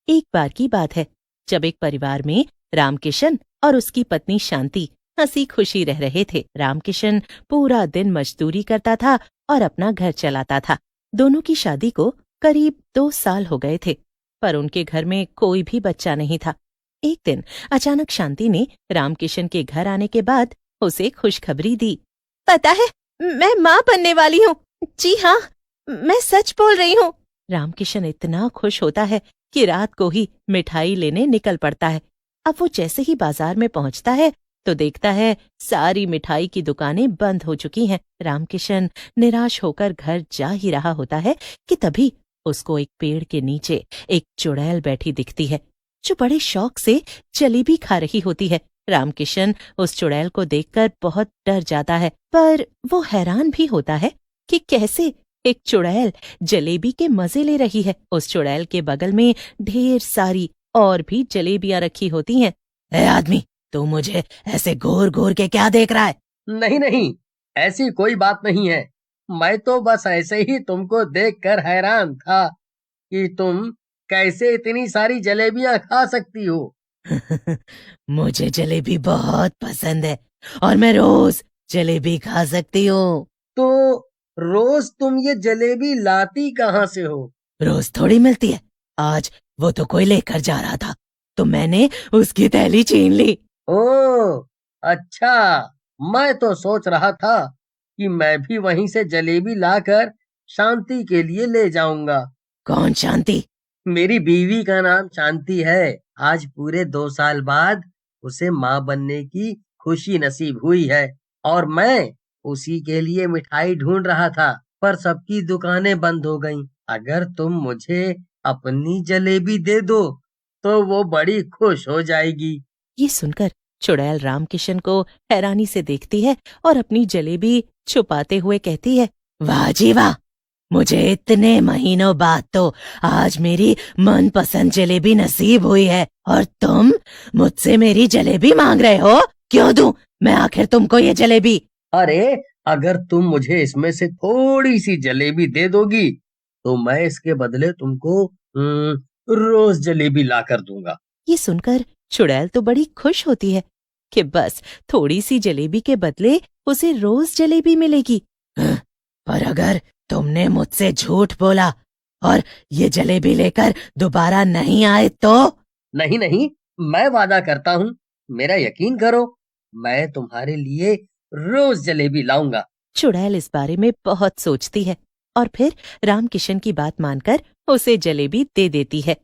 एक बार की बात है जब एक परिवार में रामकिशन और उसकी पत्नी शांति हंसी खुशी रह रहे थे। रामकिशन पूरा दिन मजदूरी करता था और अपना घर चलाता था। दोनों की शादी को करीब 2 साल हो गए थे, पर उनके घर में कोई भी बच्चा नहीं था। एक दिन अचानक शांति ने रामकिशन के घर आने के बाद उसे खुशखबरी दी। पता है, मैं माँ बनने वाली हूँ। जी हाँ, मैं सच बोल रही हूँ। रामकिशन इतना खुश होता है कि रात को ही मिठाई लेने निकल पड़ता है। अब वो जैसे ही बाजार में पहुंचता है तो देखता है सारी मिठाई की दुकानें बंद हो चुकी हैं। रामकिशन निराश होकर घर जा ही रहा होता है कि तभी उसको एक पेड़ के नीचे एक चुड़ैल बैठी दिखती है, जो बड़े शौक से जलेबी खा रही होती है। रामकिशन उस चुड़ैल को देखकर बहुत डर जाता है, पर वो हैरान भी होता है कि कैसे एक चुड़ैल जलेबी के मजे ले रही है। उस चुड़ैल के बगल में ढेर सारी और भी जलेबियां रखी होती हैं। ए आदमी, तू मुझे ऐसे घूर घूर के क्या देख रहा है? नहीं नहीं, ऐसी कोई बात नहीं है। मैं तो बस ऐसे ही तुमको देखकर हैरान था कि तुम कैसे इतनी सारी जलेबियां खा सकती हो। मुझे जलेबी बहुत पसंद है और मैं रोज जलेबी खा सकती हूँ। तो रोज तुम ये जलेबी लाती कहाँ से हो? रोज थोड़ी मिलती है। आज वो तो कोई लेकर जा रहा था तो मैंने उसकी थैली छीन ली। ओह, अच्छा। मैं तो सोच रहा था कि मैं भी वहीं से जलेबी लाकर शांति के लिए ले जाऊंगा। कौन शांति? मेरी बीवी का नाम शांति है। आज पूरे 2 साल बाद उसे माँ बनने की खुशी नसीब हुई है और मैं उसी के लिए मिठाई ढूंढ रहा था, पर सबकी दुकानें बंद हो गईं। अगर तुम मुझे अपनी जलेबी दे दो तो वो बड़ी खुश हो जाएगी। ये सुनकर चुड़ैल रामकिशन को हैरानी से देखती है और अपनी जलेबी छुपाते हुए कहती है, वाह जी वाह, मुझे इतने महीनों बाद तो आज मेरी मनपसंद जलेबी नसीब हुई है और तुम मुझसे मेरी जलेबी मांग रहे हो। क्यों दूं मैं आखिर तुमको ये जलेबी? अरे, अगर तुम मुझे इसमें से थोड़ी सी जलेबी दे दोगी तो मैं इसके बदले तुमको रोज जलेबी ला कर दूंगा। ये सुनकर चुड़ैल तो बड़ी खुश होती है कि बस थोड़ी सी जलेबी के बदले उसे रोज जलेबी मिलेगी। पर अगर तुमने मुझसे झूठ बोला और ये जलेबी लेकर दोबारा नहीं आए तो? नहीं नहीं, मैं वादा करता हूँ, मेरा यकीन करो, मैं तुम्हारे लिए रोज जलेबी लाऊंगा। चुड़ैल इस बारे में बहुत सोचती है और फिर रामकिशन की बात मानकर उसे जलेबी दे देती है।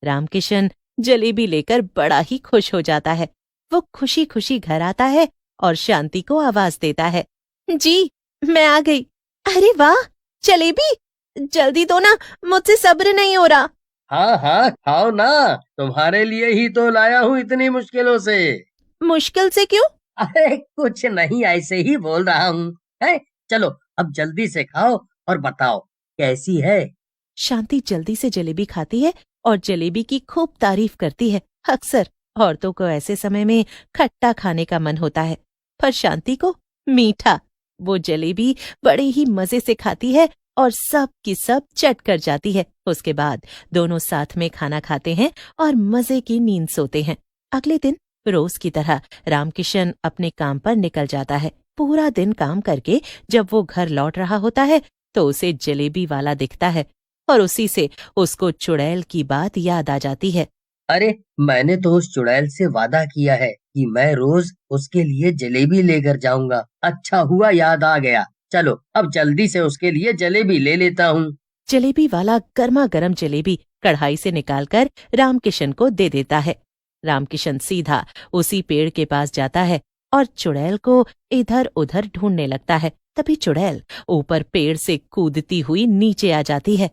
रामकिशन जलेबी लेकर बड़ा ही खुश हो जाता है। वो खुशी खुशी घर आता है और शांति को आवाज देता है, जी मैं आ गई। अरे वाह, जलेबी जल्दी दो ना, मुझसे सब्र नहीं हो रहा। हाँ हाँ, खाओ ना, तुम्हारे लिए ही तो लाया हूँ इतनी मुश्किलों से। मुश्किल से क्यों? अरे कुछ नहीं, ऐसे ही बोल रहा हूँ। है, चलो अब जल्दी से खाओ और बताओ कैसी है। शांति जल्दी से जलेबी खाती है और जलेबी की खूब तारीफ करती है। अक्सर औरतों को ऐसे समय में खट्टा खाने का मन होता है, पर शांति को मीठा। वो जलेबी बड़े ही मजे से खाती है और सब की सब चट कर जाती है। उसके बाद दोनों साथ में खाना खाते हैं और मजे की नींद सोते हैं। अगले दिन रोज की तरह रामकिशन अपने काम पर निकल जाता है। पूरा दिन काम करके जब वो घर लौट रहा होता है तो उसे जलेबी वाला दिखता है और उसी से उसको चुड़ैल की बात याद आ जाती है। अरे, मैंने तो उस चुड़ैल से वादा किया है कि मैं रोज उसके लिए जलेबी लेकर जाऊंगा। अच्छा हुआ याद आ गया। चलो अब जल्दी से उसके लिए जलेबी ले लेता हूँ। जलेबी वाला गर्मा गर्म जलेबी कढ़ाई से निकालकर रामकिशन को दे देता है। रामकिशन सीधा उसी पेड़ के पास जाता है और चुड़ैल को इधर उधर ढूंढने लगता है। तभी चुड़ैल ऊपर पेड़ से कूदती हुई नीचे आ जाती है।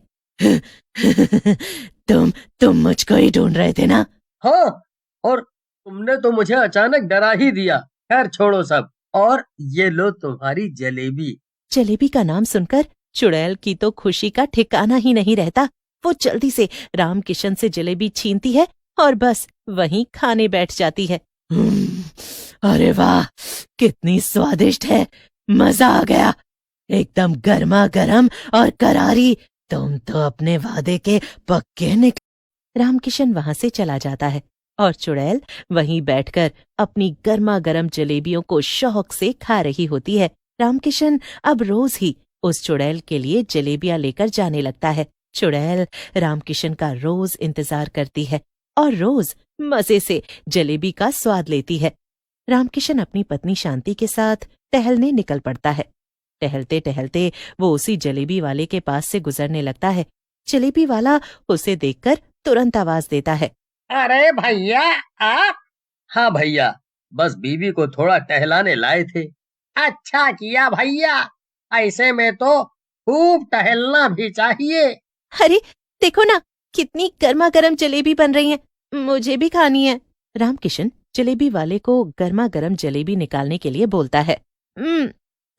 तुम मुझको ही ढूंढ रहे थे ना? हाँ, और तुमने तो मुझे अचानक डरा ही दिया। खैर छोड़ो सब, और ये लो तुम्हारी जलेबी। जलेबी का नाम सुनकर चुड़ैल की तो खुशी का ठिकाना ही नहीं रहता। वो जल्दी से रामकिशन से जलेबी छीनती है और बस वहीं खाने बैठ जाती है। अरे वाह, कितनी स्वादिष्ट है, मजा आ गया, एकदम गर्मा गर्म और करारी। तुम तो अपने वादे के पक्के निकले। रामकिशन वहां से चला जाता है और चुड़ैल वहीं बैठकर अपनी गर्मा गर्म जलेबियों को शौक से खा रही होती है। रामकिशन अब रोज ही उस चुड़ैल के लिए जलेबियां लेकर जाने लगता है। चुड़ैल रामकिशन का रोज इंतजार करती है और रोज मजे से जलेबी का स्वाद लेती है। रामकिशन अपनी पत्नी शांति के साथ टहलने निकल पड़ता है। टहलते टहलते वो उसी जलेबी वाले के पास से गुजरने लगता है। जलेबी वाला उसे देखकर तुरंत आवाज देता है, अरे भैया आप। हाँ भैया, बस बीवी को थोड़ा टहलाने लाए थे। अच्छा किया भैया, ऐसे में तो खूब टहलना भी चाहिए। अरे देखो ना, कितनी गर्मा गर्म जलेबी बन रही है, मुझे भी खानी है। रामकिशन जलेबी वाले को गर्मा गर्म जलेबी निकालने के लिए बोलता है।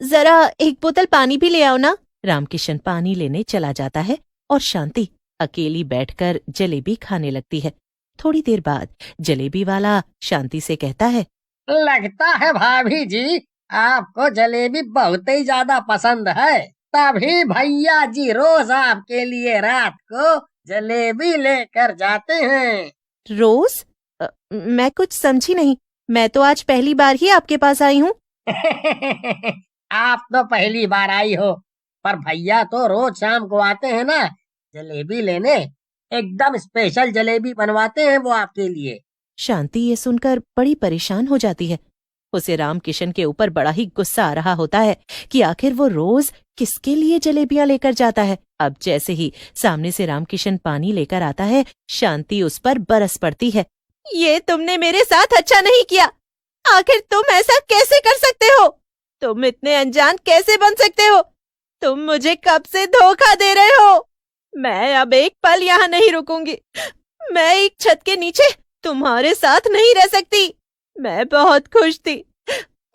जरा एक बोतल पानी भी ले आओ ना। रामकिशन पानी लेने चला जाता है और शांति अकेली बैठकर जलेबी खाने लगती है। थोड़ी देर बाद जलेबी वाला शांति से कहता है, लगता है भाभी जी आपको जलेबी बहुत ही ज्यादा पसंद है, तभी भैया जी रोज आपके लिए रात को जलेबी लेकर जाते हैं। रोज? मैं कुछ समझी नहीं, मैं तो आज पहली बार ही आपके पास आई हूँ। आप तो पहली बार आई हो, पर भैया तो रोज शाम को आते हैं ना जलेबी लेने। एकदम स्पेशल जलेबी बनवाते हैं वो आपके लिए। शांति ये सुनकर बड़ी परेशान हो जाती है। उसे रामकिशन के ऊपर बड़ा ही गुस्सा आ रहा होता है कि आखिर वो रोज किसके लिए जलेबियां लेकर जाता है। अब जैसे ही सामने से रामकिशन पानी लेकर आता है, शांति उस पर बरस पड़ती है। ये तुमने मेरे साथ अच्छा नहीं किया, आखिर तुम ऐसा कैसे कर सकते हो? तुम इतने अनजान कैसे बन सकते हो? तुम मुझे कब से धोखा दे रहे हो? मैं अब एक पल यहाँ नहीं रुकूंगी। मैं एक छत के नीचे तुम्हारे साथ नहीं रह सकती। मैं बहुत खुश थी,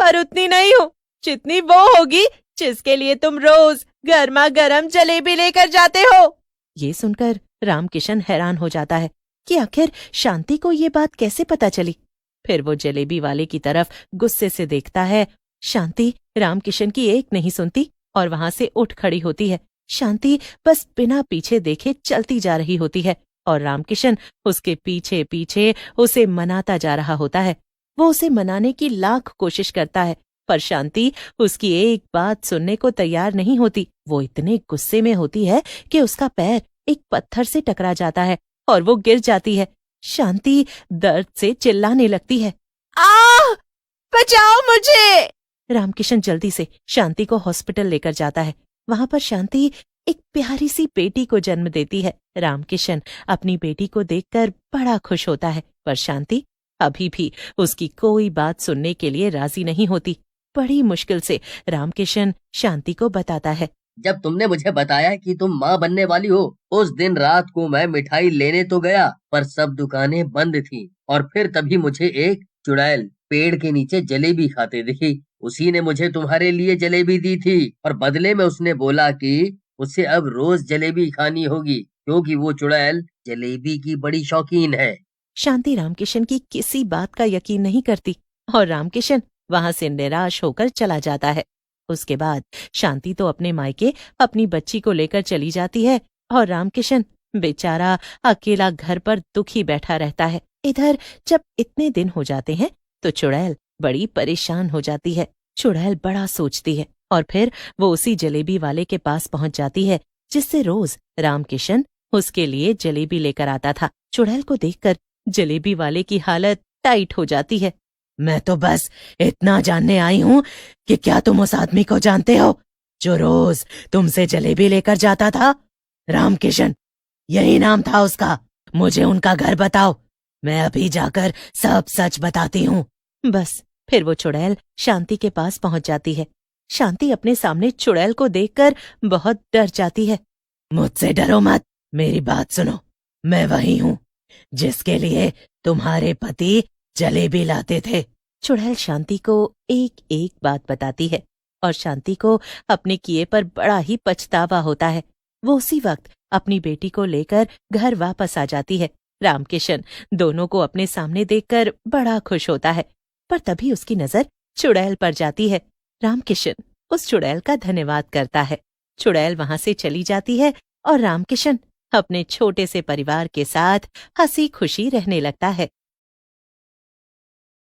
पर उतनी नहीं हूँ जितनी वो होगी जिसके लिए तुम रोज गर्मा गर्म जलेबी लेकर जाते हो। ये सुनकर रामकिशन हैरान हो जाता है कि आखिर शांति को ये बात कैसे पता चली। फिर वो जलेबी वाले की तरफ गुस्से से देखता है। शांति रामकिशन की एक नहीं सुनती और वहां से उठ खड़ी होती है। शांति बस बिना पीछे देखे चलती जा रही होती है और रामकिशन उसके पीछे पीछे उसे मनाता जा रहा होता है। वो उसे मनाने की लाख कोशिश करता है, पर शांति उसकी एक बात सुनने को तैयार नहीं होती। वो इतने गुस्से में होती है कि उसका पैर एक पत्थर से टकरा जाता है और वो गिर जाती है। शांति दर्द से चिल्लाने लगती है, आ! बचाओ मुझे! रामकिशन जल्दी से शांति को हॉस्पिटल लेकर जाता है। वहां पर शांति एक प्यारी सी बेटी को जन्म देती है। रामकिशन अपनी बेटी को देखकर बड़ा खुश होता है, पर शांति अभी भी उसकी कोई बात सुनने के लिए राजी नहीं होती। बड़ी मुश्किल से रामकिशन शांति को बताता है, जब तुमने मुझे बताया कि तुम माँ बनने वाली हो, उस दिन रात को मैं मिठाई लेने तो गया, पर सब दुकानें बंद थीं। और फिर तभी मुझे एक चुड़ैल पेड़ के नीचे जलेबी खाते दिखी। उसी ने मुझे तुम्हारे लिए जलेबी दी थी और बदले में उसने बोला कि उसे अब रोज जलेबी खानी होगी, क्योंकि वो चुड़ैल जलेबी की बड़ी शौकीन है। शांति रामकिशन की किसी बात का यकीन नहीं करती और रामकिशन वहां से निराश होकर चला जाता है। उसके बाद शांति तो अपने मायके अपनी बच्ची को लेकर चली जाती है और रामकिशन बेचारा अकेला घर पर दुखी बैठा रहता है। इधर जब इतने दिन हो जाते हैं तो चुड़ैल बड़ी परेशान हो जाती है। चुड़ैल बड़ा सोचती है और फिर वो उसी जलेबी वाले के पास पहुंच जाती है जिससे रोज रामकिशन उसके लिए जलेबी लेकर आता था। चुड़ैल को देखकर जलेबी वाले की हालत टाइट हो जाती है। मैं तो बस इतना जानने आई हूँ कि क्या तुम उस आदमी को जानते हो जो रोज तुमसे जलेबी लेकर जाता था? रामकिशन, यही नाम था उसका। मुझे उनका घर बताओ, मैं अभी जाकर सब सच बताती हूँ। बस फिर वो चुड़ैल शांति के पास पहुंच जाती है। शांति अपने सामने चुड़ैल को देखकर बहुत डर जाती है। मुझसे डरो मत, मेरी बात सुनो। मैं वही हूँ जिसके लिए तुम्हारे पति जलेबी लाते थे। चुड़ैल शांति को एक एक बात बताती है और शांति को अपने किए पर बड़ा ही पछतावा होता है। वो उसी वक्त अपनी बेटी को लेकर घर वापस आ जाती है। रामकिशन दोनों को अपने सामने देखकर बड़ा खुश होता है, पर तभी उसकी नजर चुड़ैल पर जाती है। रामकिशन उस चुड़ैल का धन्यवाद करता है। चुड़ैल वहां से चली जाती है और रामकिशन अपने छोटे से परिवार के साथ हंसी खुशी रहने लगता है।